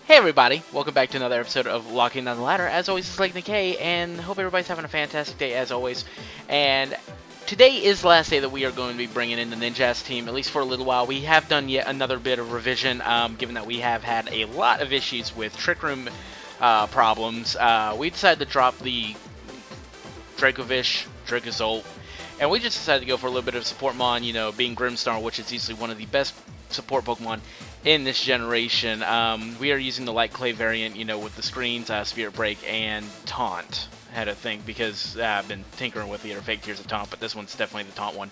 Hey everybody, welcome back to another episode of Locking Down the Ladder. As always, it's LegnaK, and hope everybody's having a fantastic day as always. And today is the last day that we are going to be bringing in the Ninjas team, at least for a little while. We have done yet another bit of revision, given that we have had a lot of issues with Trick Room problems. We decided to drop the Dracozolt, and we just decided to go for a little bit of support mon, being Grimstar, which is easily one of the best support Pokemon in this generation. We are using the Light Clay variant, with the screens, Spirit Break, and Taunt. I had to think because I've been tinkering with the other fake tiers of Taunt, but this one's definitely the Taunt one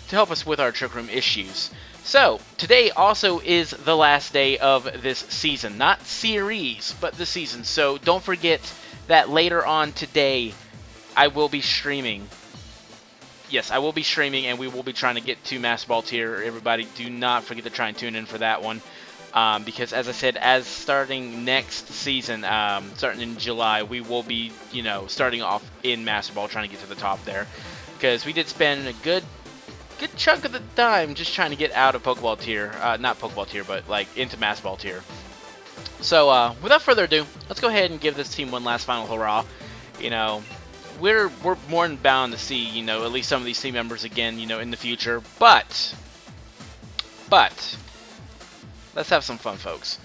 to help us with our Trick Room issues. So, today also is the last day of this season. Not series, but the season. So, don't forget that later on today, I will be streaming. Yes, I will be streaming, and we will be trying to get to Master Ball tier. Everybody, do not forget to try and tune in for that one. Because, as I said, as starting next season, starting in July, we will be, starting off in Master Ball, trying to get to the top there. Because we did spend a good chunk of the time just trying to get out of Pokeball tier. Not Pokeball tier, but, into Master Ball tier. So, without further ado, let's go ahead and give this team one last final hurrah. We're more than bound to see, at least some of these team members again, in the future. But let's have some fun, folks.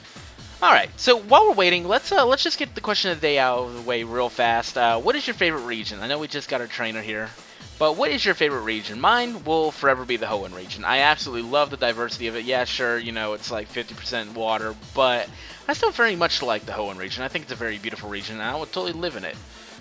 All right. So while we're waiting, let's just get the question of the day out of the way real fast. What is your favorite region? I know we just got our trainer here, but what is your favorite region? Mine will forever be the Hoenn region. I absolutely love the diversity of it. Yeah, sure, it's like 50% water, but I still very much like the Hoenn region. I think it's a very beautiful region, and I would totally live in it.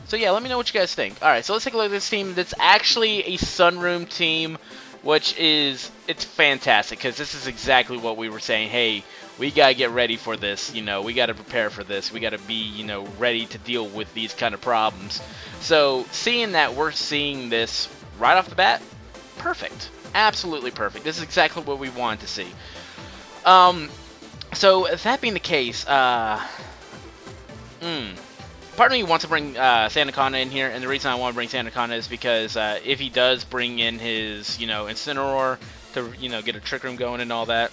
So yeah, let me know what you guys think. Alright, so let's take a look at this team. That's actually a Sunroom team, which is, it's fantastic, because this is exactly what we were saying. Hey, we gotta get ready for this, we gotta prepare for this. We gotta be, ready to deal with these kind of problems. So, seeing that we're seeing this right off the bat, perfect. Absolutely perfect. This is exactly what we wanted to see. So, that being the case, part of me wants to bring Sandaconda in here, and the reason I want to bring Sandaconda is because if he does bring in his, Incineroar to, get a Trick Room going and all that,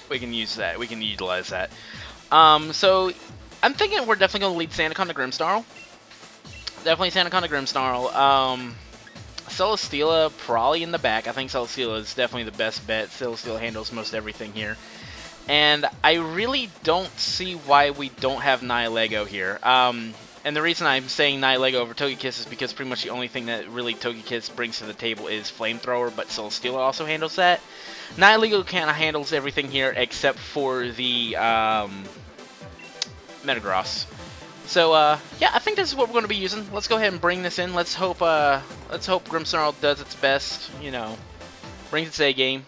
we can use that. We can utilize that. So I'm thinking we're definitely going to lead Sandaconda Grimmsnarl. Definitely Sandaconda Grimmsnarl. Celesteela probably in the back. I think Celesteela is definitely the best bet. Celesteela handles most everything here. And I really don't see why we don't have Nihilego here. And the reason I'm saying Nihilego over Togekiss is because pretty much the only thing that really Togekiss brings to the table is Flamethrower, but Celesteela also handles that. Nihilego kind of handles everything here except for the Metagross. So yeah, I think this is what we're going to be using. Let's go ahead and bring this in. Let's hope Grimmsnarl does its best. Brings its A game.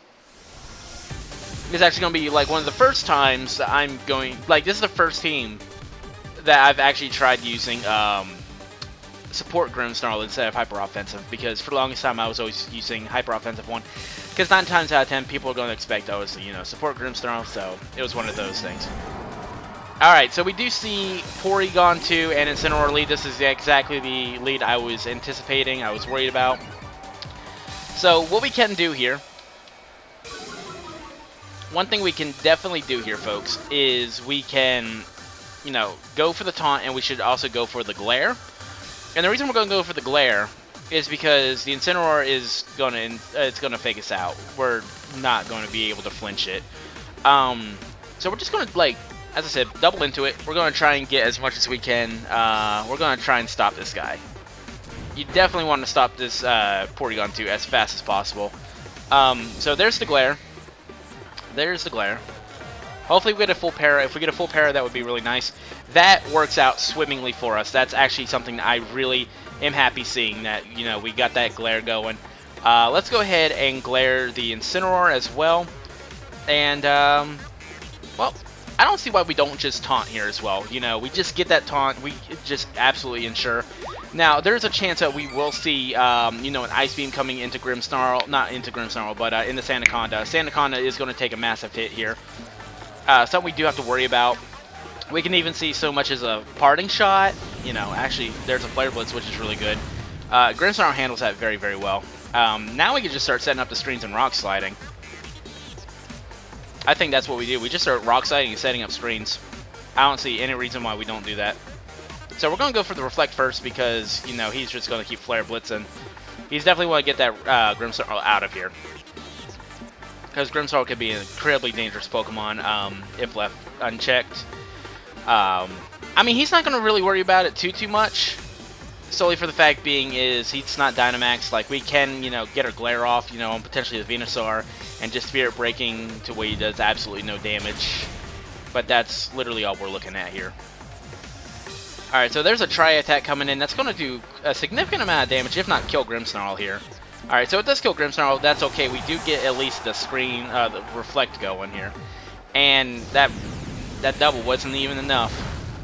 It's actually going to be like one of the first times that I'm going, this is the first team that I've actually tried using support Grimmsnarl instead of Hyper Offensive, because for the longest time I was always using Hyper Offensive one, because 9 times out of 10 people are going to expect I was, support Grimmsnarl, so it was one of those things. Alright, so we do see Porygon 2 and Incineroar lead. This is exactly the lead I was anticipating, I was worried about. So what we can do here, one thing we can definitely do here, folks, is we can, go for the Taunt, and we should also go for the Glare. And the reason we're going to go for the Glare is because the Incineroar is going to fake us out. We're not going to be able to flinch it. So we're just going to, as I said, double into it. We're going to try and get as much as we can. We're going to try and stop this guy. You definitely want to stop this Porygon 2 as fast as possible. So there's the Glare. There's the Glare. Hopefully we get a full para. If we get a full para, that would be really nice. That works out swimmingly for us. That's actually something that I really am happy seeing, that, we got that Glare going. Let's go ahead and Glare the Incineroar as well. And, well, I don't see why we don't just Taunt here as well. We just get that Taunt. We just absolutely ensure. Now, there's a chance that we will see, an Ice Beam coming into Grimmsnarl. Not into Grimmsnarl, but into Sandaconda. Sandaconda is going to take a massive hit here. Something we do have to worry about. We can even see so much as a Parting Shot. Actually, there's a Flare Blitz, which is really good. Grimmsnarl handles that very, very well. Now we can just start setting up the screens and Rock Sliding. I think that's what we do. We just start Rock Sliding and setting up screens. I don't see any reason why we don't do that. So we're going to go for the Reflect first because, you know, he's just going to keep Flare blitzing. He's definitely want to get that Grimmsnarl out of here. Because Grimmsnarl could be an incredibly dangerous Pokemon if left unchecked. I mean, he's not going to really worry about it too much. Solely for the fact being is he's not Dynamax. Like, we can, you know, get our Glare off, you know, on potentially the Venusaur. And just Spirit Breaking to where he does absolutely no damage. But that's literally all we're looking at here. Alright, so there's a Tri-Attack coming in. That's going to do a significant amount of damage, if not kill Grimmsnarl here. Alright, so it does kill Grimmsnarl. That's okay. We do get at least the screen, the Reflect going here. And that double wasn't even enough.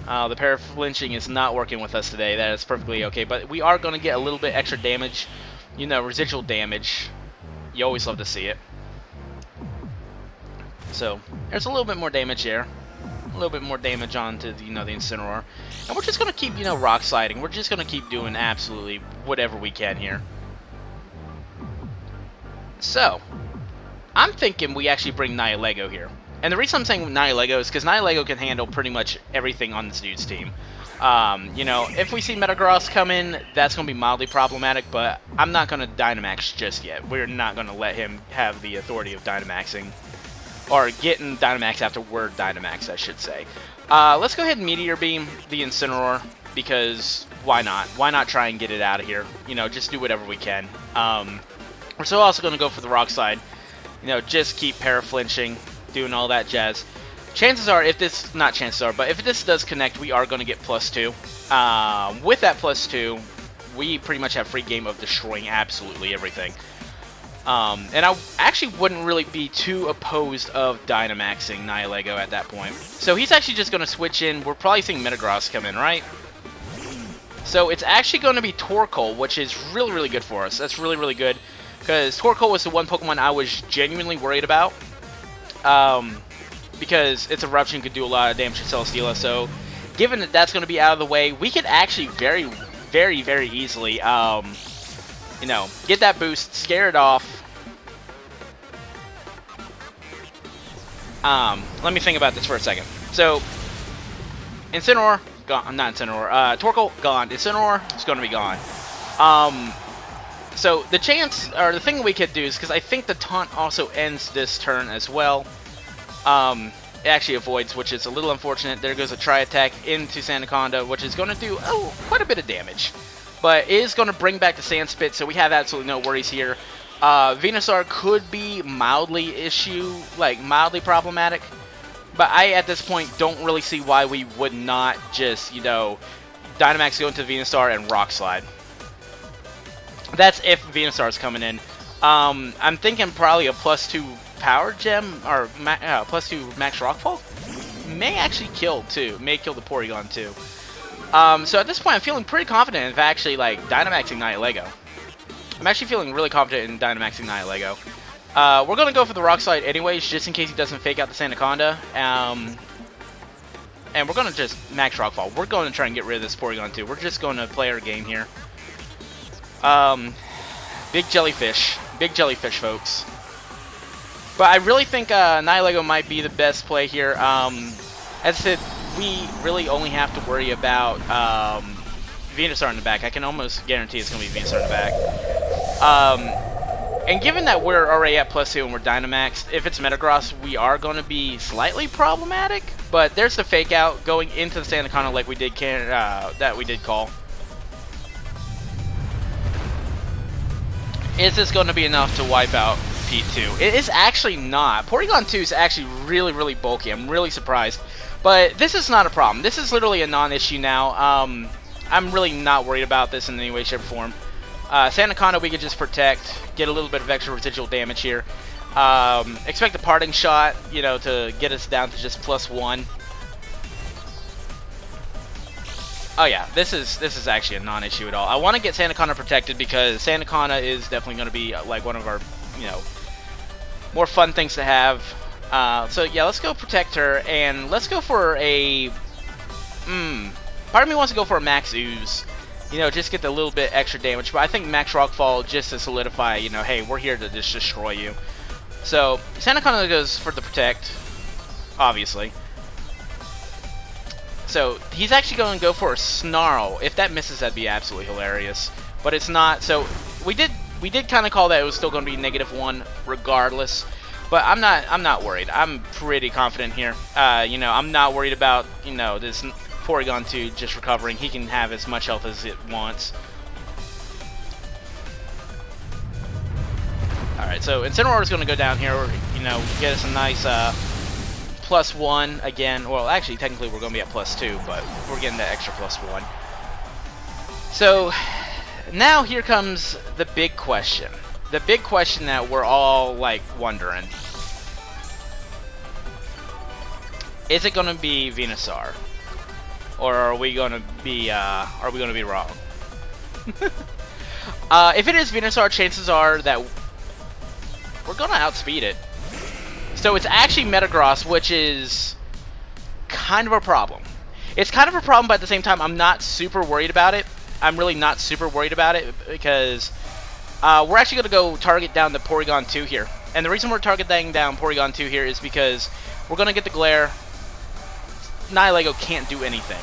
The Paraflinching is not working with us today. That is perfectly okay. But we are going to get a little bit extra damage. You know, residual damage. You always love to see it. So, there's a little bit more damage there. A little bit more damage onto the, you know, the Incineroar. And we're just going to keep, you know, rock sliding. We're just going to keep doing absolutely whatever we can here. So, I'm thinking we actually bring LegnaK here. And the reason I'm saying LegnaK is because LegnaK can handle pretty much everything on this dude's team. You know, if we see Metagross come in, that's going to be mildly problematic, but I'm not going to Dynamax just yet. We're not going to let him have the authority of Dynamaxing. Or getting Dynamax after we're Dynamax, I should say. Let's go ahead and Meteor Beam the Incineroar, because why not? Why not try and get it out of here? You know, just do whatever we can. We're still also going to go for the Rock Slide. You know, just keep Paraflinching, doing all that jazz. Chances are, if this, not chances are, but if this does connect, we are going to get +2. With that +2, we pretty much have free game of destroying absolutely everything. And I actually wouldn't really be too opposed of Dynamaxing LegnaK at that point. So he's actually just going to switch in. We're probably seeing Metagross come in, right? So it's actually going to be Torkoal, which is really, really good for us. That's really, really good. Because Torkoal was the one Pokemon I was genuinely worried about. Because its Eruption could do a lot of damage to Celesteela. So given that that's going to be out of the way, we could actually very, very, very easily, you know, get that boost, scare it off. Let me think about this for a second. So, Incineroar, gone. Not Incineroar. Torkoal, gone. Incineroar is going to be gone. So, the chance, or the thing we could do is, because I think the taunt also ends this turn as well. It actually avoids, which is a little unfortunate. There goes a Tri-Attack into Sandaconda, which is going to do, quite a bit of damage. But it is going to bring back the Sand Spit, so we have absolutely no worries here. Venusaur could be mildly problematic. But I, at this point, don't really see why we would not just, you know, Dynamax go into Venusaur and Rock Slide. That's if Venusaur's coming in. I'm thinking probably a +2 Power Gem, or +2 Max Rockfall. May actually kill, too. May kill the Porygon, too. So at this point, I'm feeling pretty confident of actually, like, Dynamaxing LegnaK. I'm actually feeling really confident in Dynamaxing LegnaK. We're going to go for the Rock Slide anyways, just in case he doesn't fake out the Sandaconda. And we're going to just Max Rockfall. We're going to try and get rid of this Porygon, too. We're just going to play our game here. Big Jellyfish. Big Jellyfish, folks. But I really think LegnaK might be the best play here. As I said, we really only have to worry about Venusaur in the back. I can almost guarantee it's going to be Venusaur in the back. And given that we're already at +2 and we're Dynamaxed, if it's Metagross, we are going to be slightly problematic. But there's the Fake Out going into the Sandaconda like we did that we did call. Is this going to be enough to wipe out P2? It is actually not. Porygon 2 is actually really, really bulky. I'm really surprised. But this is not a problem. This is literally a non-issue now. I'm really not worried about this in any way, shape, or form. Sandaconda we could just protect, get a little bit of extra residual damage here. Expect a Parting Shot, you know, to get us down to just +1. Oh yeah, this is actually a non-issue at all. I want to get Sandaconda protected because Sandaconda is definitely going to be like one of our, you know, more fun things to have. So yeah, let's go protect her, and let's go for a... part of me wants to go for a Max Ooze. You know, just get the little bit extra damage. But I think Max Rockfall just to solidify, you know, hey, we're here to just destroy you. So, Sandaconda goes for the protect, obviously. So he's actually going to go for a Snarl. If that misses, that'd be absolutely hilarious. But it's not. So we did kind of call that it was still going to be -1 regardless. But I'm not worried. I'm pretty confident here. You know, I'm not worried about, you know, this Porygon 2 just recovering. He can have as much health as it wants. Alright, so Incineroar is going to go down here, you know, get us a nice +1 again. Well, actually, technically we're going to be at +2, but we're getting that extra +1. So, now here comes the big question. The big question that we're all, like, wondering. Is it going to be Venusaur? Or are we going to be wrong? If it is Venusaur, chances are that we're going to outspeed it. So it's actually Metagross, which is kind of a problem. It's kind of a problem, but at the same time, I'm not super worried about it. I'm really not super worried about it because we're actually going to go target down the Porygon 2 here. And the reason we're targeting down Porygon 2 here is because we're going to get the Glare. Nihilego can't do anything.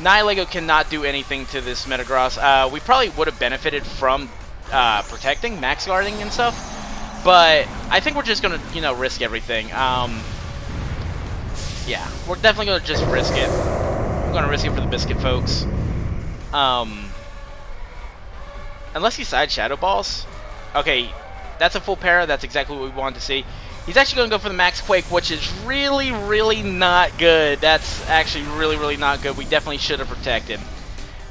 Nihilego cannot do anything to this Metagross. We probably would have benefited from protecting, max guarding and stuff. But I think we're just going to, you know, risk everything. Yeah, we're definitely going to just risk it. We're going to risk it for the biscuit, folks. Unless he side Shadow Balls. Okay, that's a full para. That's exactly what we wanted to see. He's actually going to go for the Max Quake, which is really, really not good. That's actually really, really not good. We definitely should have protected.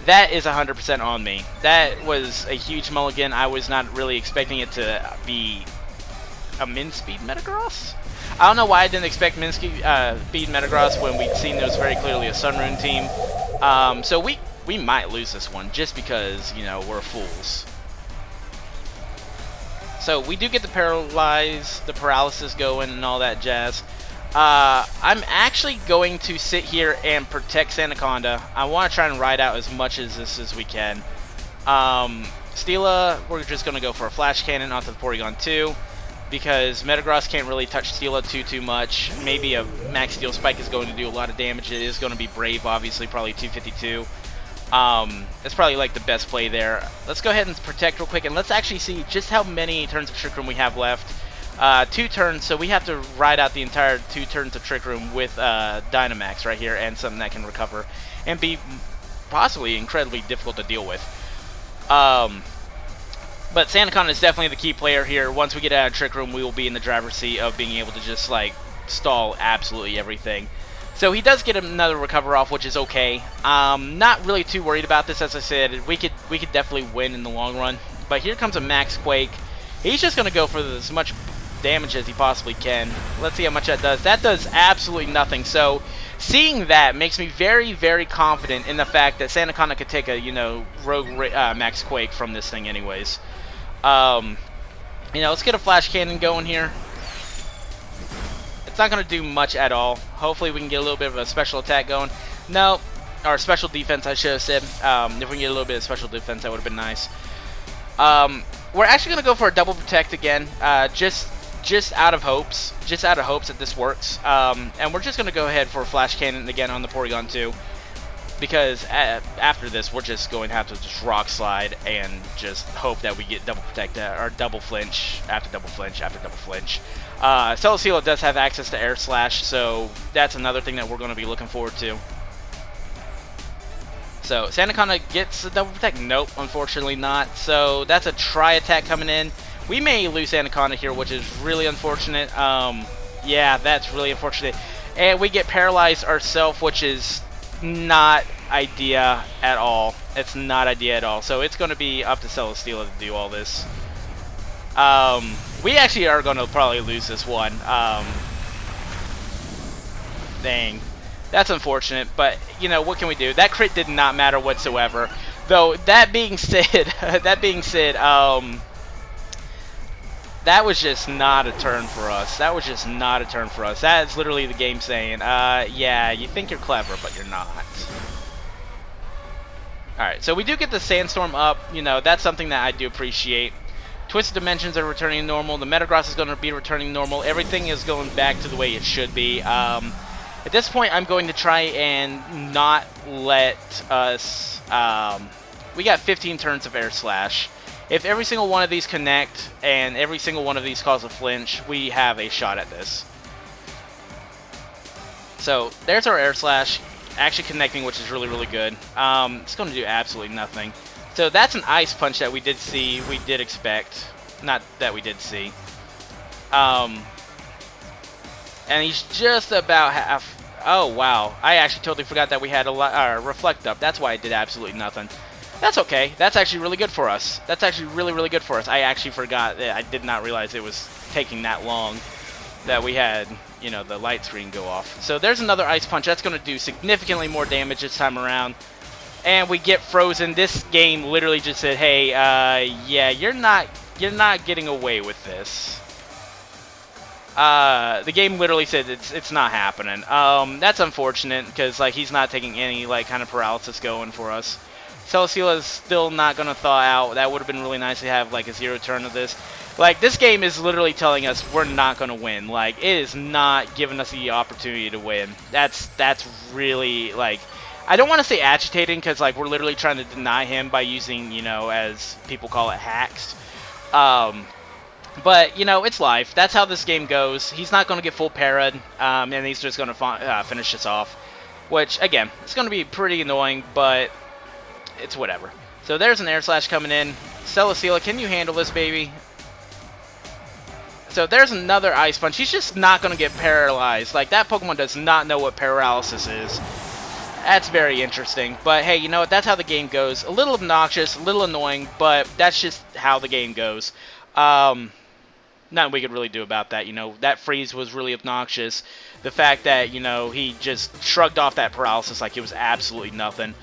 That is 100% on me. That was a huge mulligan. I was not really expecting it to be a min-speed Metagross. I don't know why I didn't expect min-speed Metagross when we'd seen it was very clearly a Sunrune team. So we might lose this one just because, you know, we're fools. So we do get the paralysis going and all that jazz. I'm actually going to sit here and protect Sandaconda. I want to try and ride out as much as this as we can. Steela, we're just going to go for a Flash Cannon onto the Porygon 2 because Metagross can't really touch Steela too much. Maybe a Max Steel Spike is going to do a lot of damage. It is going to be Brave, obviously, probably 252. It's probably like the best play there. Let's go ahead and protect real quick, and let's actually see just how many turns of Trick Room we have left. 2 turns, so we have to ride out the entire 2 turns of Trick Room with Dynamax right here, and something that can recover and be possibly incredibly difficult to deal with. But Sandaconda is definitely the key player here. Once we get out of Trick Room, we will be in the driver's seat of being able to just like stall absolutely everything. So he does get another recover off, which is okay. Not really too worried about this. As I said, we could definitely win in the long run. But here comes a Max Quake. He's just going to go for as much damage as he possibly can. Let's see how much that does. That does absolutely nothing. So seeing that makes me very, very confident in the fact that Sandaconda could take a, you know, rogue Max Quake from this thing anyways. You know, let's get a Flash Cannon going here. It's not going to do much at all. Hopefully we can get a little bit of a special attack going. No, or special defense I should have said. If we can get a little bit of special defense, that would have been nice. We're actually going to go for a double protect again, just out of hopes. Just out of hopes that this works. And we're just going to go ahead for a Flash Cannon again on the Porygon 2. Because after this, we're just going to have to just Rock Slide and just hope that we get double protect or double flinch after double flinch after double flinch. Celesteela does have access to Air Slash, so that's another thing that we're going to be looking forward to. So Sandaconda gets a double protect. Nope, unfortunately not. So that's a Tri Attack coming in. We may lose Sandaconda here, which is really unfortunate. Yeah, that's really unfortunate. And we get paralyzed ourselves, which is not idea at all. It's not idea at all. So it's going to be up to Celesteela to do all this. We actually are going to probably lose this one. Dang. That's unfortunate, but, you know, what can we do? That crit did not matter whatsoever. Though, that being said, that was just not a turn for us. That was just not a turn for us. That is literally the game saying, yeah, you think you're clever, but you're not. Alright, so we do get the Sandstorm up. You know, that's something that I do appreciate. Twisted Dimensions are returning normal. The Metagross is going to be returning normal. Everything is going back to the way it should be. At this point, I'm going to try and not let us... we got 15 turns of Air Slash. If every single one of these connect, and every single one of these cause a flinch, we have a shot at this. So, there's our Air Slash, actually connecting, which is really, really good. It's going to do absolutely nothing. So, that's an Ice Punch that we did see, we did expect. Not that we did see. And he's just about half... Oh, wow. I actually totally forgot that we had a Reflect Up. That's why it did absolutely nothing. That's okay. That's actually really good for us. That's actually really, really good for us. I actually forgot. I did not realize it was taking that long that we had, you know, the light screen go off. So there's another Ice Punch. That's going to do significantly more damage this time around. And we get frozen. This game literally just said, hey, yeah, you're not getting away with this. The game literally said it's not happening. That's unfortunate because like he's not taking any like kind of paralysis going for us. Celesteela is still not gonna thaw out. That would have been really nice to have like a 0 turn of this. Like this game is literally telling us we're not gonna win. Like it is not giving us the opportunity to win. That's really like I don't want to say agitating because like we're literally trying to deny him by using, you know, as people call it, hacks. But, you know, it's life. That's how this game goes. He's not going to get full parried, and he's just going to finish this off. Which, again, it's going to be pretty annoying, but it's whatever. So there's an Air Slash coming in. Celesteela, can you handle this, baby? So there's another Ice Punch. He's just not going to get paralyzed. Like, that Pokemon does not know what paralysis is. That's very interesting. But, hey, you know what? That's how the game goes. A little obnoxious, a little annoying, but that's just how the game goes. Nothing we could really do about that, you know. That freeze was really obnoxious. The fact that, you know, he just shrugged off that paralysis like it was absolutely nothing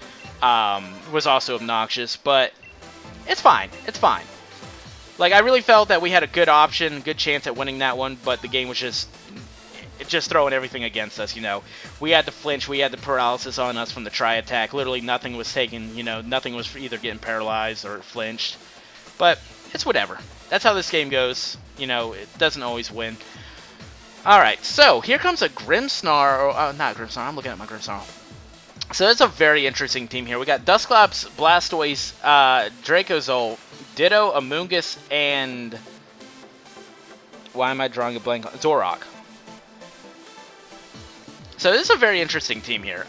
was also obnoxious, but it's fine. It's fine. Like, I really felt that we had a good option, good chance at winning that one, but the game was just throwing everything against us, you know. We had the flinch, we had the paralysis on us from the tri-attack. Literally nothing was taken, you know, nothing was either getting paralyzed or flinched. But it's whatever. That's how this game goes. You know, it doesn't always win. Alright, so here comes a Grimmsnarl. Oh, not Grimmsnarl. I'm looking at my Grimmsnarl. So it's a very interesting team here. We got Dusclops, Blastoise, Dracozole, Ditto, Amoonguss, and... Why am I drawing a blank? Zoroark. So this is a very interesting team here.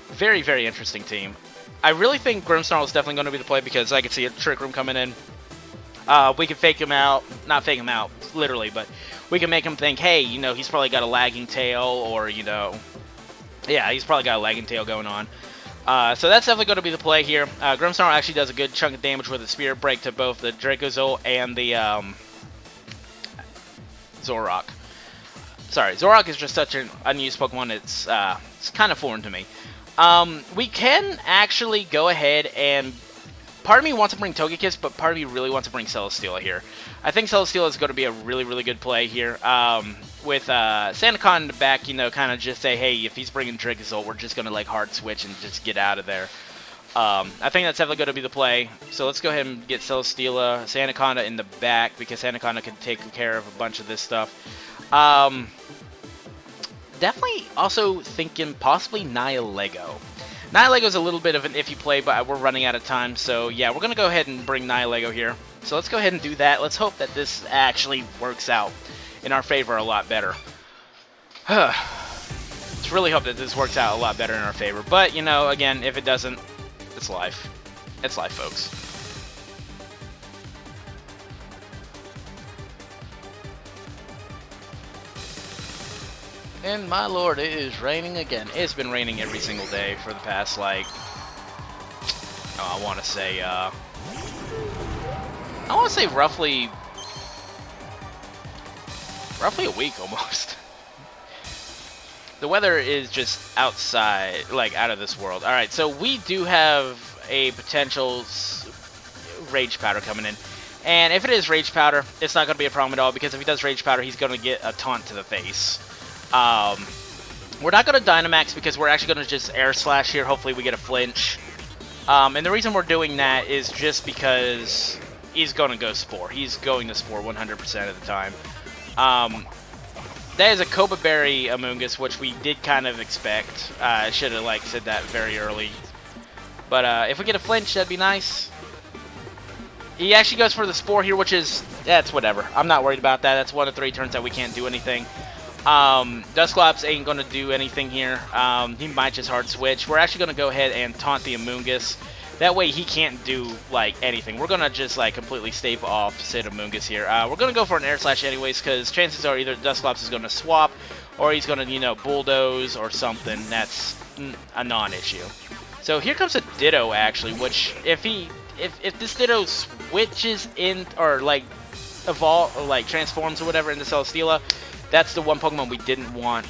Very, very interesting team. I really think Grimmsnarl is definitely going to be the play because I can see a Trick Room coming in. We can fake him out, not fake him out, literally, but we can make him think, hey, you know, he's probably got a lagging tail, or, you know, yeah, he's probably got a lagging tail going on. So that's definitely going to be the play here. Grimmsnarl actually does a good chunk of damage with a Spirit Break to both the Dracozole and the Zoroark. Sorry, Zoroark is just such an unused Pokemon, it's kind of foreign to me. We can actually go ahead and... Part of me wants to bring Togekiss, but part of me really wants to bring Celesteela here. I think Celesteela is going to be a really, really good play here. With Sandaconn in the back, you know, kind of just say, hey, if he's bringing Dracozole, we're just going to, like, hard switch and just get out of there. I think that's definitely going to be the play. So let's go ahead and get Celesteela, Sandaconn in the back, because Sandaconn can take care of a bunch of this stuff. Definitely also thinking possibly Nihilego. Nihilego's a little bit of an iffy play, but we're running out of time, so yeah, we're going to go ahead and bring Nihilego here. So let's go ahead and do that. Let's hope that this actually works out in our favor a lot better. Let's really hope that this works out a lot better in our favor. But, you know, again, if it doesn't, it's life. It's life, folks. And my lord, it is raining again. It's been raining every single day for the past, like, I want to say roughly a week almost. The weather is just outside, like, out of this world. Alright, so we do have a potential Rage Powder coming in. And if it is Rage Powder, it's not going to be a problem at all, because if he does Rage Powder, he's going to get a taunt to the face. We're not going to Dynamax because we're actually going to just Air Slash here. Hopefully we get a flinch. And the reason we're doing that is just because he's going to go Spore. He's going to Spore 100% of the time. That is a Koba Berry Amoonguss, which we did kind of expect. I should have like said that very early. But if we get a flinch, that'd be nice. He actually goes for the Spore here, which is, that's whatever. I'm not worried about that. That's 1 of 3 turns that we can't do anything. Dusclops ain't going to do anything here. He might just hard switch. We're actually going to go ahead and taunt the Amoonguss. That way he can't do, like, anything. We're going to just, like, completely stave off said Amoonguss here. We're going to go for an Air Slash anyways, because chances are either Dusclops is going to swap, or he's going to, you know, bulldoze or something. That's a non-issue. So here comes a Ditto, actually, which if this Ditto switches in, or, like, evolve, or, like, transforms or whatever into Celesteela, that's the one Pokemon we didn't want.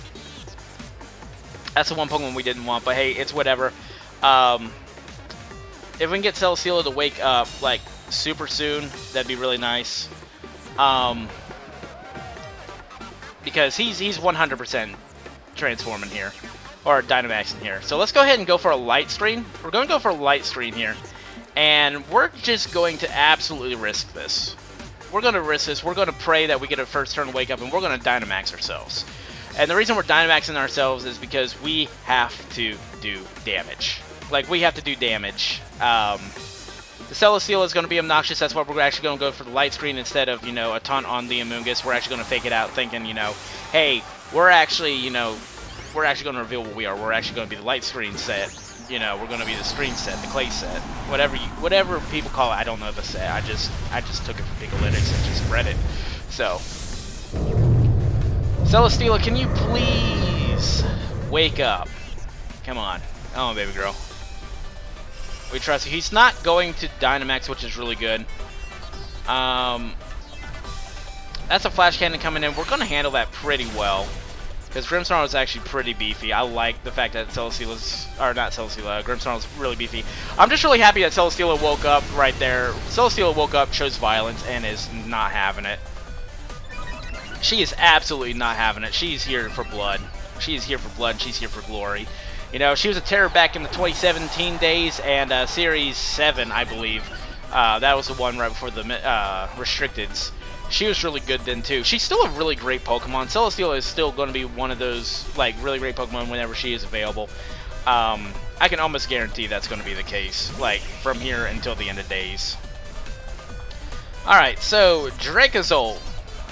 That's the one Pokemon we didn't want, but hey, it's whatever. If we can get Celesteela to wake up, like, super soon, that'd be really nice. Because he's 100% transforming here. Or Dynamaxing here. So let's go ahead and go for a Light Screen. We're going to go for a Light Screen here. And we're just going to absolutely risk this. We're going to risk this. We're going to pray that we get a first turn wake up, and we're going to Dynamax ourselves. And the reason we're Dynamaxing ourselves is because we have to do damage. Like, we have to do damage. The Celesteela is going to be obnoxious. That's why we're actually going to go for the Light Screen instead of, you know, a taunt on the Amoonguss. We're actually going to fake it out thinking, you know, hey, we're actually, you know, we're actually going to reveal what we are. We're actually going to be the Light Screen set. You know, we're going to be the screen set, the clay set, whatever people call it. I don't know the set. I just took it from Picolytics and just read it. So, Celesteela, can you please wake up? Come on, oh baby girl. We trust you. He's not going to Dynamax, which is really good. That's a Flash Cannon coming in. We're going to handle that pretty well. Because Grimmsnarl is actually pretty beefy. I like the fact that Celesteela's, or not Celesteela, Grimmsnarl's really beefy. I'm just really happy that Celesteela woke up right there. Celesteela woke up, chose violence, and is not having it. She is absolutely not having it. She's here for blood. She's here for blood, she's here for glory. You know, she was a terror back in the 2017 days, and Series 7, I believe. That was the one right before the Restricteds. She was really good then, too. She's still a really great Pokemon. Celesteela is still going to be one of those, like, really great Pokemon whenever she is available. I can almost guarantee that's going to be the case, like, from here until the end of days. Alright, so, Dracozolt.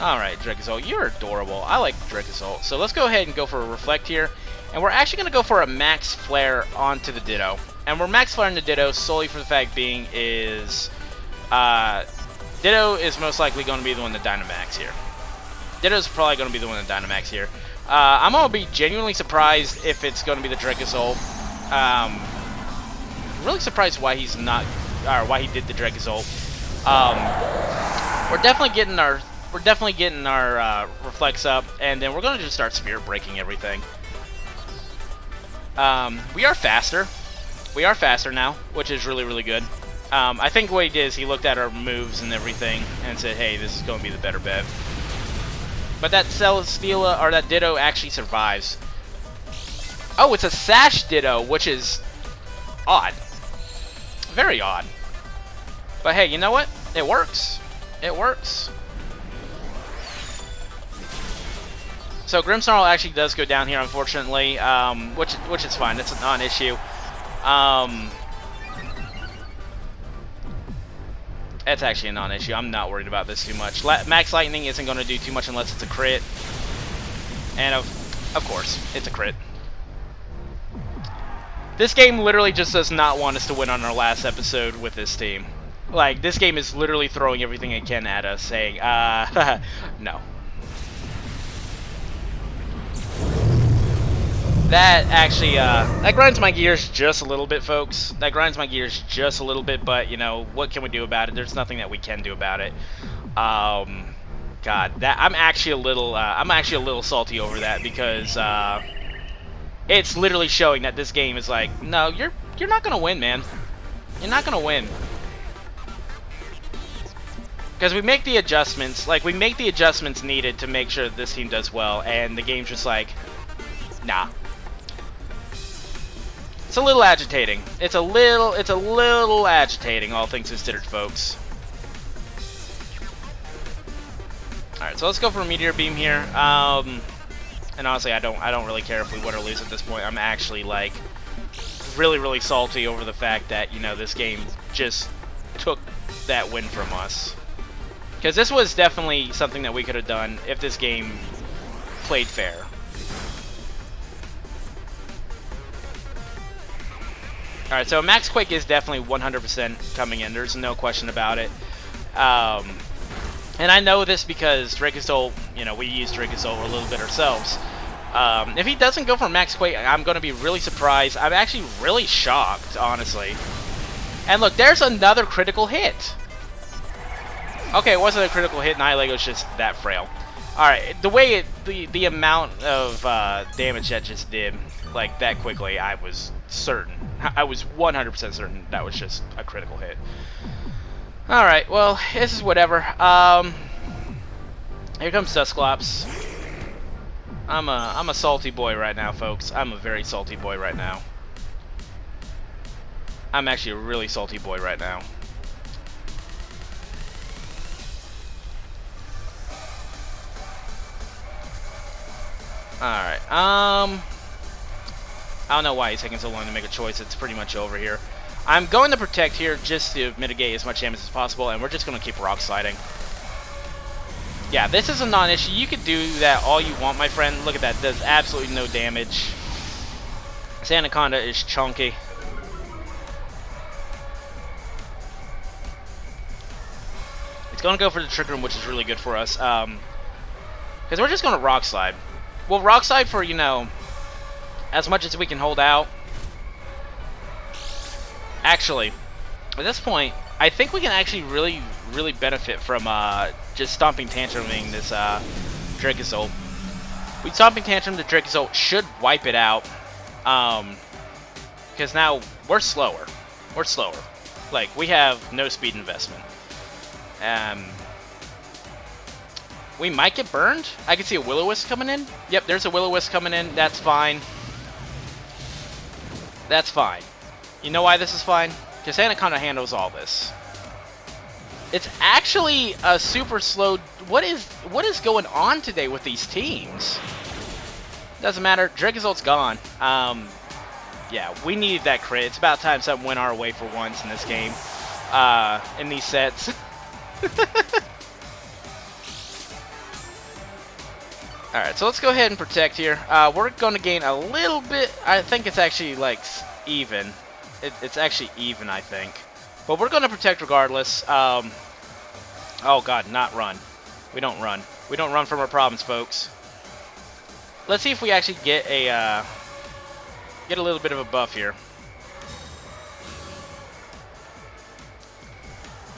Alright, Dracozolt, you're adorable. I like Dracozolt. So let's go ahead and go for a Reflect here. And we're actually going to go for a Max Flare onto the Ditto. And we're Max Flaring the Ditto solely for the fact being is... Ditto is most likely going to be the one to Dynamax here. Ditto's probably going to be the one to Dynamax here. I'm going to be genuinely surprised if it's going to be the Dracozolt. Really surprised why he's not, or why he did the Dracozolt. We're definitely getting our Reflex up, and then we're going to just start Spirit Breaking everything. We are faster. We are faster now, which is really, really good. I think what he did is he looked at our moves and everything and said, hey, this is going to be the better bet. But that Celesteela, or that Ditto, actually survives. Oh, it's a Sash Ditto, which is odd. Very odd. But hey, you know what? It works. It works. So Grimmsnarl actually does go down here, unfortunately, which is fine. It's a non-issue. That's actually a non-issue. I'm not worried about this too much. Max Lightning isn't going to do too much unless it's a crit. And of course, it's a crit. This game literally just does not want us to win on our last episode with this team. Like, this game is literally throwing everything it can at us, saying, no. That actually, that grinds my gears just a little bit, folks. That grinds my gears just a little bit, but, you know, what can we do about it? There's nothing that we can do about it. God, that, I'm actually a little salty over that, because, it's literally showing that this game is like, no, you're not gonna win, man. You're not gonna win. Because we make the adjustments, needed to make sure that this team does well, and the game's just like, nah. It's a little agitating. It's a little agitating, all things considered, folks. Alright, so let's go for a Meteor Beam here. And honestly, I don't really care if we win or lose at this point. I'm actually like really salty over the fact that, you know, this game just took that win from us. Because this was definitely something that we could have done if this game played fair. Alright, so Max Quake is definitely 100% coming in. There's no question about it. And I know this because Dracozolt, you know, we used Dracozolt a little bit ourselves. If he doesn't go for Max Quake, I'm going to be really surprised. I'm actually really shocked, honestly. And look, there's another critical hit. Okay, it wasn't a critical hit. Nihilego's just that frail. Alright, the way the amount of damage that just did, like, that quickly, I was certain. I was 100% certain that was just a critical hit. Alright, well, this is whatever. Here comes Dusclops. I'm a salty boy right now, folks. I'm a very salty boy right now. I'm actually a really salty boy right now. Alright, I don't know why he's taking so long to make a choice. It's pretty much over here. I'm going to protect here just to mitigate as much damage as possible, and we're just going to keep rock sliding. Yeah, this is a non-issue. You could do that all you want, my friend. Look at that. Does absolutely no damage. This Anaconda is chunky. It's going to go for the Trick Room, which is really good for us. Because we're just going to rock slide. We'll rock slide for, you know, as much as we can hold out. Actually, at this point, I think we can actually really benefit from just Stomping Tantruming this Dracozolt. We Stomping Tantrum the Dracozolt should wipe it out. Because now we're slower. We're slower. Like, we have no speed investment. We might get burned. I can see a Will-O-Wisp coming in. Yep, there's a Will-O-Wisp coming in. That's fine. That's fine. You know why this is fine? Because Anaconda handles all this. It's actually a super slow... What is going on today with these teams? Doesn't matter. Dragozolt's gone. Yeah, we need that crit. It's about time something went our way for once in this game. In these sets. Alright, so let's go ahead and protect here. We're going to gain a little bit. I think it's actually, like, even. It's actually even, I think. But we're going to protect regardless. Oh, God, not run. We don't run. We don't run from our problems, folks. Let's see if we actually get a little bit of a buff here.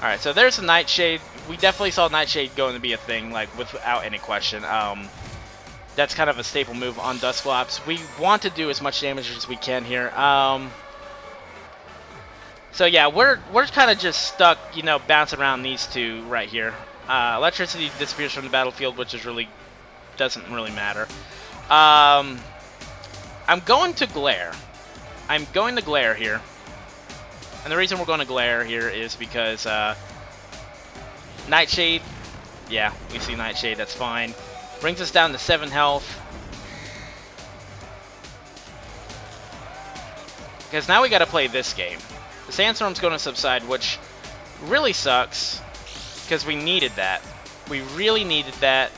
Alright, so there's a Nightshade. We definitely saw Nightshade going to be a thing, like, without any question. That's kind of a staple move on Dusclops. We want to do as much damage as we can here. So yeah, we're kind of just stuck, you know, bouncing around these two right here. Electricity disappears from the battlefield, which is doesn't really matter. I'm going to Glare. I'm going to Glare here. And the reason we're going to Glare here is because Nightshade, yeah, we see Nightshade, that's fine. Brings us down to 7 health. Because now we got to play this game. The Sandstorm's going to subside, which really sucks. Because we needed that. We really needed that.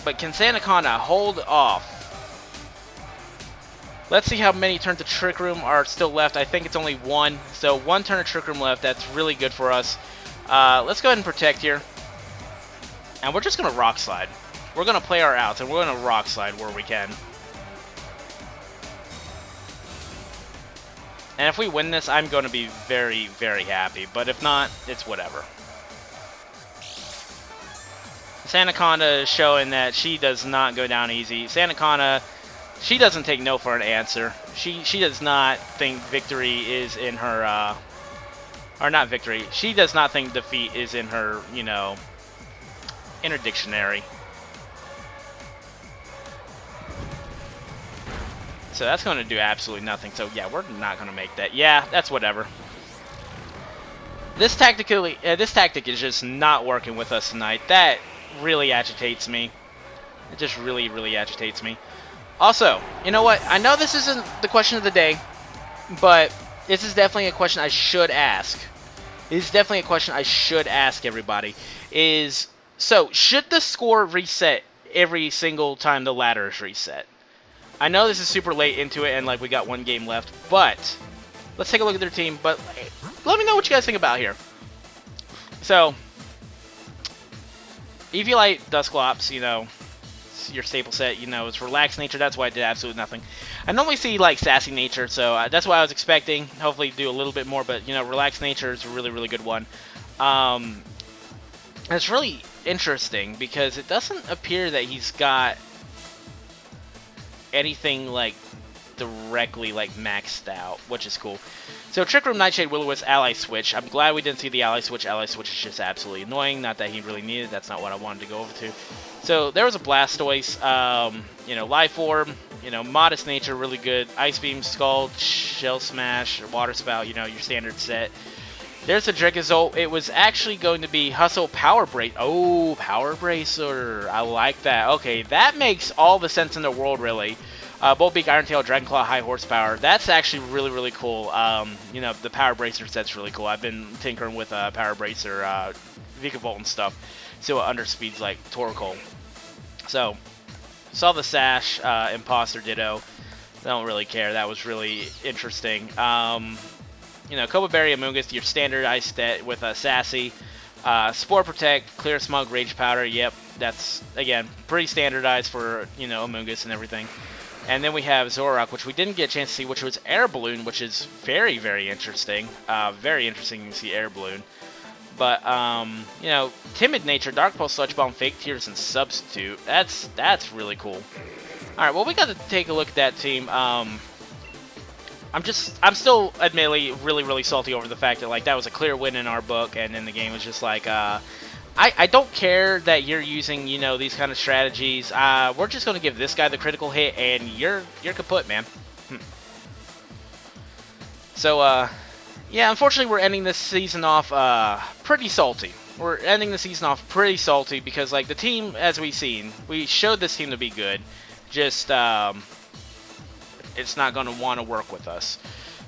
But can Anaconda hold off? Let's see how many turns of Trick Room are still left. I think it's only 1. So 1 turn of Trick Room left. That's really good for us. Let's go ahead and protect here. And we're just going to rock slide. We're going to play our outs, and we're going to rock slide where we can. And if we win this, I'm going to be very, very happy. But if not, it's whatever. Anaconda is showing that she does not go down easy. Anaconda, she doesn't take no for an answer. She does not think victory is in her... or not victory. She does not think defeat is in her, you know, in her dictionary. So that's going to do absolutely nothing. So yeah, we're not going to make that. Yeah, that's whatever. This tactic is just not working with us tonight. That really agitates me. It just really, really agitates me. Also, you know what? I know this isn't the question of the day, but this is definitely a question I should ask. This is definitely a question I should ask everybody. So, should the score reset every single time the ladder is reset? I know this is super late into it and like we got one game left, but let's take a look at their team. But let me know what you guys think about here. So, Eviolite, Dusclops, you know, your staple set, you know, it's relaxed nature. That's why I did absolutely nothing. I normally see like sassy nature, so that's what I was expecting. Hopefully do a little bit more, but you know, relaxed nature is a really, really good one. It's really interesting because it doesn't appear that he's got anything like directly like maxed out, which is cool. So Trick Room, Nightshade, Will-O-Wisp, Ally Switch. I'm glad we didn't see the Ally Switch. Ally Switch is just absolutely annoying. Not that he really needed. That's not what I wanted to go over to. So there was a Blastoise, you know, Life Orb, you know, Modest Nature, really good. Ice Beam, Scald, Shell Smash, Water Spout, you know, your standard set. There's a Dracozolt. It was actually going to be Hustle Power Brace. Oh, Power Bracer. I like that. Okay, that makes all the sense in the world, really. Bolt Beak, Iron Tail, Dragon Claw, High Horsepower. That's actually really, really cool. You know, the Power Bracer set's really cool. I've been tinkering with Power Bracer, Vikavolt and stuff. So it underspeeds like Torkoal. So, saw the Sash, Imposter Ditto. I don't really care. That was really interesting. You know, Copa Berry, Amoonguss, your standard ice stat with Sassy. Spore Protect, Clear Smog, Rage Powder. Yep, that's, again, pretty standardized for, you know, Amoonguss and everything. And then we have Zoroark, which we didn't get a chance to see, which was Air Balloon, which is very, very interesting. Very interesting to see Air Balloon. But, you know, Timid Nature, Dark Pulse, Sludge Bomb, Fake Tears, and Substitute. That's really cool. Alright, well, we got to take a look at that team. I'm still, admittedly, really, really salty over the fact that, like, that was a clear win in our book, and then the game was just like, I don't care that you're using, you know, these kind of strategies. We're just going to give this guy the critical hit, and you're kaput, man. So, yeah, unfortunately, we're ending this season off pretty salty. We're ending the season off pretty salty because, like, the team, as we've seen, we showed this team to be good. Just, it's not going to want to work with us.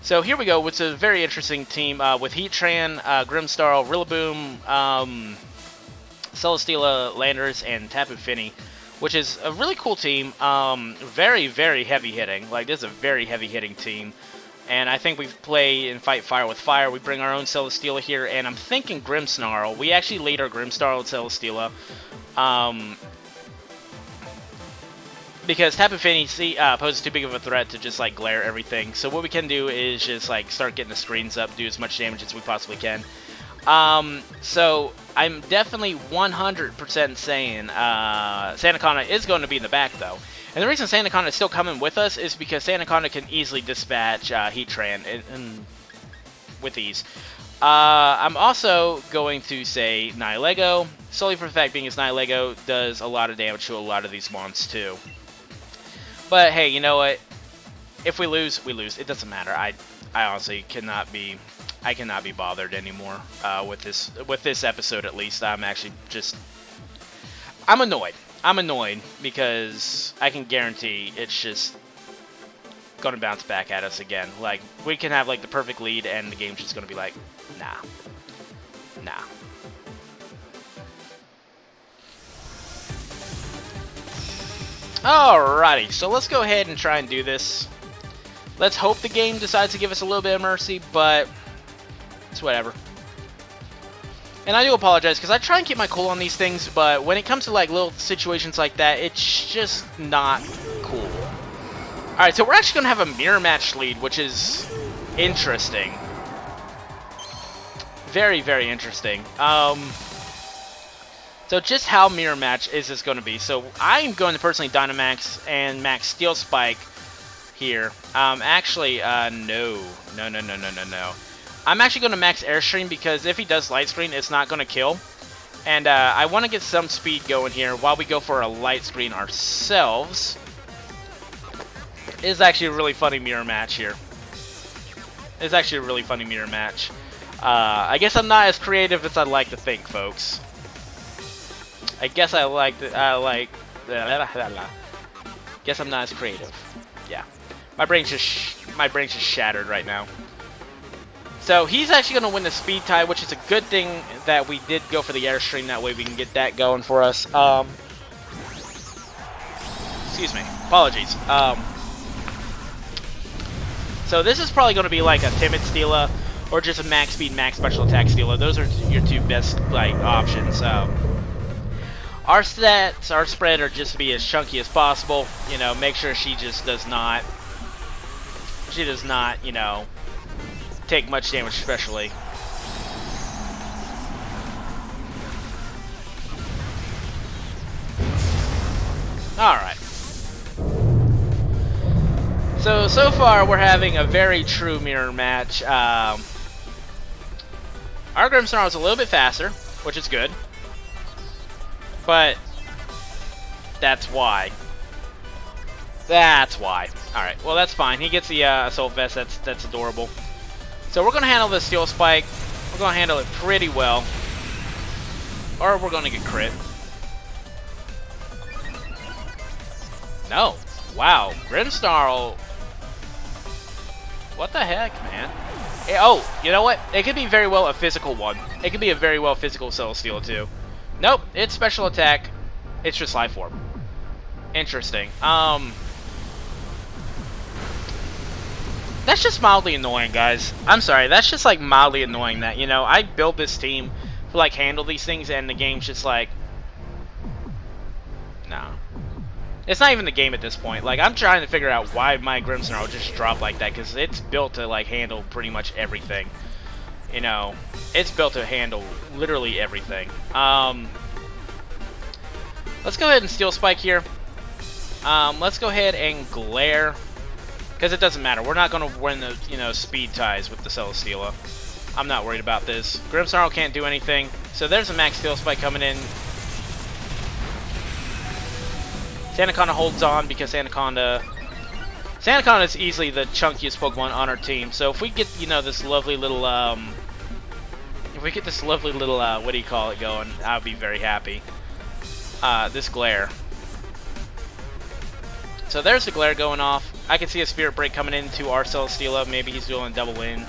So here we go. It's a very interesting team with Heatran, Grimmsnarl, Rillaboom, Celesteela, Landers, and Tapu Fini, which is a really cool team. Very, very heavy hitting. Like, this is a very heavy hitting team. And I think we play and fight fire with fire. We bring our own Celesteela here, and I'm thinking Grimmsnarl. We actually laid our Grimmsnarl and Celesteela. Because Tapu Fini poses too big of a threat to just, like, glare everything. So what we can do is just, like, start getting the screens up, do as much damage as we possibly can. So I'm definitely 100% saying Sandaconda is going to be in the back, though. And the reason Sandaconda is still coming with us is because Sandaconda can easily dispatch Heatran with ease. I'm also going to say Nihilego, solely for the fact being as Nihilego does a lot of damage to a lot of these mons, too. But hey, you know what? If we lose, we lose. It doesn't matter. I honestly cannot be bothered anymore with this episode, at least. I'm actually just, I'm annoyed. I'm annoyed because I can guarantee it's just gonna bounce back at us again. Like, we can have like the perfect lead and the game's just gonna be like, nah. Alrighty, so let's go ahead and try and do this. Let's hope the game decides to give us a little bit of mercy, but it's whatever. And I do apologize, because I try and keep my cool on these things, but when it comes to like little situations like that, it's just not cool. Alright, so we're actually going to have a mirror match lead, which is interesting. Very, very interesting. So just how mirror match is this going to be? So I'm going to personally Dynamax and Max Steel Spike here. Actually, no. I'm actually going to max Airstream because if he does Light Screen, it's not going to kill. And I want to get some speed going here while we go for a Light Screen ourselves. It's actually a really funny mirror match here. It's actually a really funny mirror match. I guess I'm not as creative as I'd like to think, folks. I guess I like the, guess I'm not as creative. Yeah. My brain's just shattered right now. So he's actually going to win the speed tie, which is a good thing that we did go for the Airstream. That way we can get that going for us. Excuse me. Apologies. So this is probably going to be like a timid Steela or just a max speed, max special attack Steela. Those are your two best like options. Our stats, our spread are just to be as chunky as possible. You know, make sure she just does not. She does not, you know, take much damage, especially. Alright. So far, we're having a very true mirror match. Our Grimmsnarl is a little bit faster, which is good. But that's why. That's why. Alright, well that's fine. He gets the Assault Vest, that's adorable. So we're going to handle this Steel Spike. We're going to handle it pretty well. Or we're going to get crit. No. Wow. Grimmsnarl. What the heck, man? Oh, you know what? It could be very well a physical one. It could be a very well physical Celesteela too. Nope, it's special attack. It's just life form. Interesting. That's just mildly annoying, guys. I'm sorry, that's just like mildly annoying that, you know, I built this team to like handle these things and the game's just like, no. It's not even the game at this point. Like, I'm trying to figure out why my Grimmsnarl just dropped like that, because it's built to like handle pretty much everything. You know, it's built to handle literally everything. Let's go ahead and Steel Spike here. Let's go ahead and Glare. Because it doesn't matter. We're not going to win the, you know, speed ties with the Celesteela. I'm not worried about this. Grimmsnarl can't do anything. So there's a max Steel Spike coming in. Sandaconda holds on because Sandaconda is easily the chunkiest Pokemon on our team. So if we get, you know, this lovely little, what do you call it, going, I'll be very happy. This Glare. So there's the Glare going off. I can see a Spirit Break coming into our Celesteela. Maybe he's doing a double win.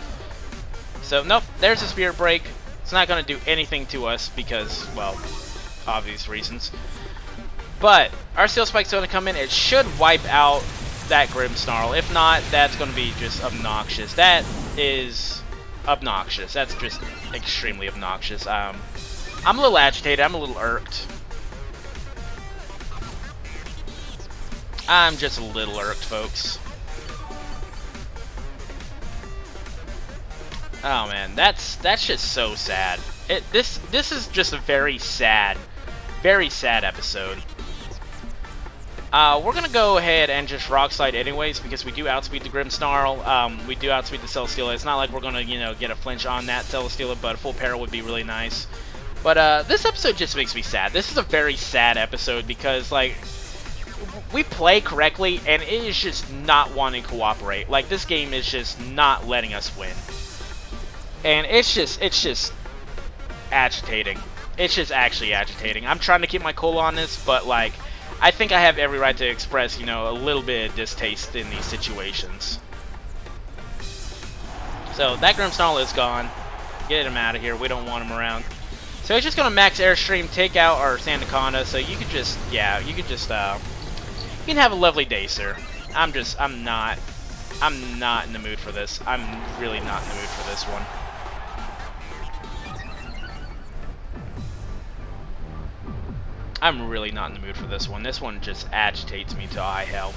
So, nope, there's a Spirit Break. It's not going to do anything to us because, well, obvious reasons. But our Steel Spike's going to come in. It should wipe out that Grimmsnarl. If not, that's going to be just obnoxious. That is obnoxious. That's just extremely obnoxious. I'm a little agitated. I'm a little irked. I'm just a little irked, folks. Oh man, that's just so sad. This is just a very sad episode. We're gonna go ahead and just Rock Slide anyways because we do outspeed the Grimmsnarl. We do outspeed the Celesteela. It's not like we're gonna, you know, get a flinch on that Celesteela, but a full parry would be really nice. But this episode just makes me sad. This is a very sad episode because like we play correctly and it is just not wanting to cooperate. Like this game is just not letting us win. And it's just agitating. It's just actually agitating. I'm trying to keep my cool on this, but like I think I have every right to express, you know, a little bit of distaste in these situations. So that Grimmsnarl is gone. Get him out of here. We don't want him around. So he's just gonna max Airstream, take out our Sandaconda. So you could just, yeah, you can have a lovely day, sir. I'm not in the mood for this. I'm really not in the mood for this one. I'm really not in the mood for this one. This one just agitates me to high hell.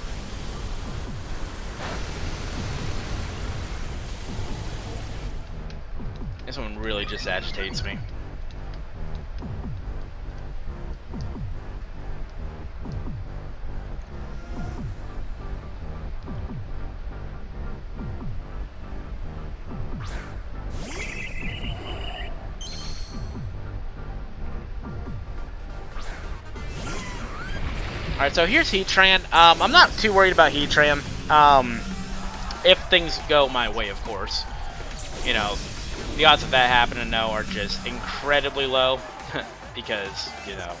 This one really just agitates me. Alright, so here's Heatran. I'm not too worried about Heatran. If things go my way, of course. You know, the odds of that happening, no, are just incredibly low. Because, you know,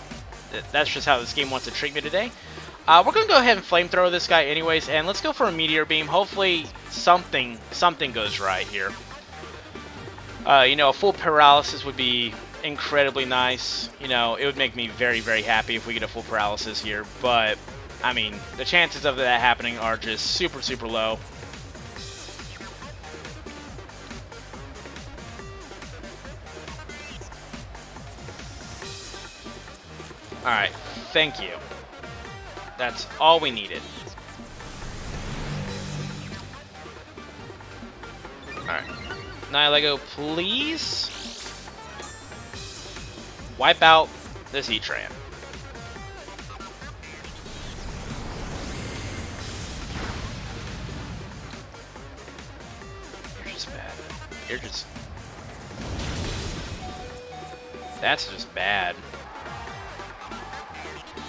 That's just how this game wants to treat me today. We're going to go ahead and flamethrower this guy anyways, and let's go for a meteor beam. Hopefully something goes right here. You know, a full paralysis would be incredibly nice. You know, it would make me very, very happy if we get a full paralysis here. But, I mean, the chances of that happening are just super, super low. Alright, thank you. That's all we needed. Alright. LegnaK, please wipe out this Heatran. You're just bad. You're just... That's just bad.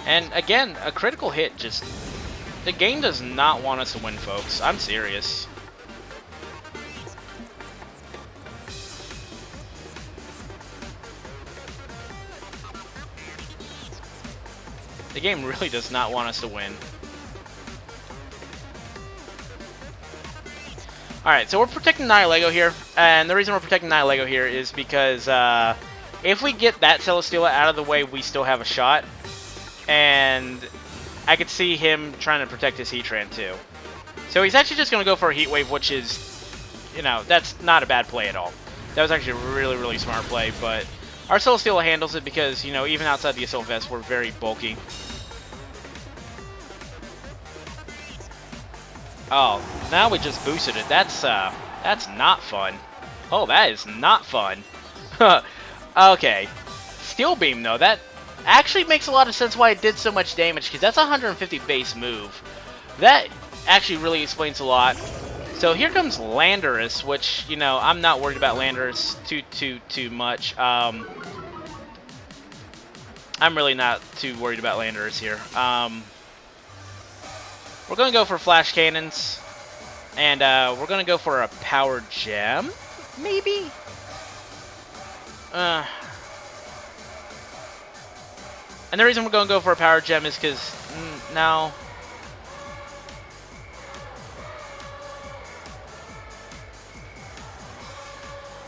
And again, a critical hit just... The game does not want us to win, folks. I'm serious. The game really does not want us to win. Alright, so we're protecting LegnaK here. And the reason we're protecting LegnaK here is because if we get that Celesteela out of the way, we still have a shot. And I could see him trying to protect his Heatran too. So he's actually just going to go for a Heat Wave, which is, you know, that's not a bad play at all. That was actually a really, really smart play, but our Celesteela handles it because, you know, even outside the Assault Vest, we're very bulky. Oh, now we just boosted it. That's not fun. Oh, that is not fun. Okay. Steel Beam, though, that actually makes a lot of sense why it did so much damage, because that's a 150 base move. That actually really explains a lot. So here comes Landorus, which, you know, I'm not worried about Landorus too much. I'm really not too worried about Landorus here. We're going to go for Flash Cannons, and we're going to go for a Power Gem, maybe? And the reason we're going to go for a Power Gem is because, now...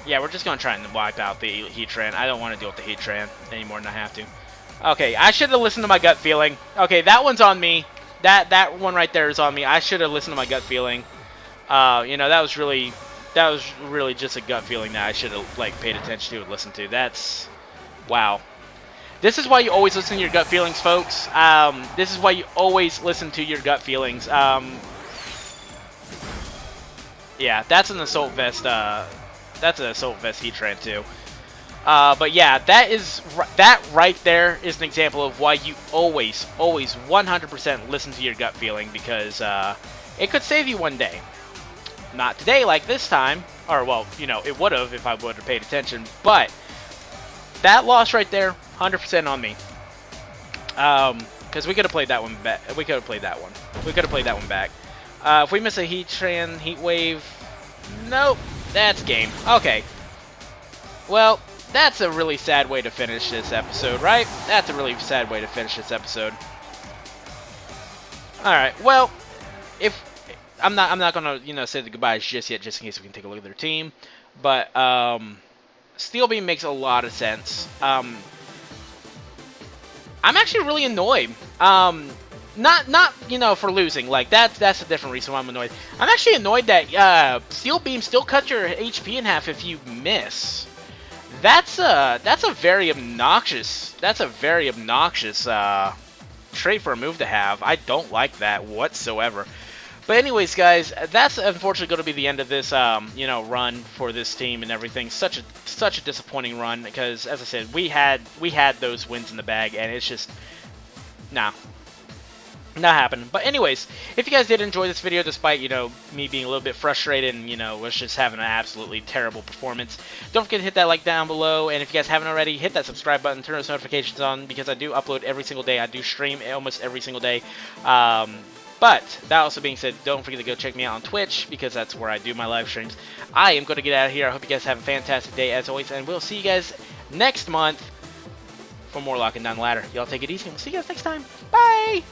Yeah, we're just going to try and wipe out the Heatran. I don't want to deal with the Heatran any more than I have to. Okay, I should have listened to my gut feeling. Okay, that one's on me. That one right there is on me. I should have listened to my gut feeling. You know, that was really just a gut feeling that I should have, like, paid attention to and listened to. That's... Wow. This is why you always listen to your gut feelings, folks. This is why you always listen to your gut feelings. Yeah, that's an Assault Vest. That's an Assault Vest Heatran too. But yeah, that right there is an example of why you always 100% listen to your gut feeling, because it could save you one day. Not today, like this time, or well, you know, it would have if I would have paid attention. But that loss right there, 100% on me. Because we could have played that one back. We could have played that one. We could have played that one back. If we miss a Heatran, Heat Wave, nope, that's game. Okay. Well, that's a really sad way to finish this episode, right? That's a really sad way to finish this episode. All right. Well, if I'm not gonna, you know, say the goodbyes just yet, just in case we can take a look at their team. But Steel Beam makes a lot of sense. I'm actually really annoyed. Not you know, for losing. Like that's a different reason why I'm annoyed. I'm actually annoyed that Steel Beam still cuts your HP in half if you miss. That's a very obnoxious. That's a very obnoxious trait for a move to have. I don't like that whatsoever. But anyways, guys, that's unfortunately going to be the end of this, you know, run for this team and everything. Such a disappointing run, because, as I said, we had those wins in the bag, and it's just, nah, not happening. But anyways, if you guys did enjoy this video, despite, you know, me being a little bit frustrated and, you know, was just having an absolutely terrible performance, don't forget to hit that like down below. And if you guys haven't already, hit that subscribe button, turn those notifications on, because I do upload every single day. I do stream almost every single day. But that also being said, don't forget to go check me out on Twitch, because that's where I do my live streams. I am going to get out of here. I hope you guys have a fantastic day as always, and we'll see you guys next month for more locking down the ladder. Y'all take it easy, and we'll see you guys next time. Bye!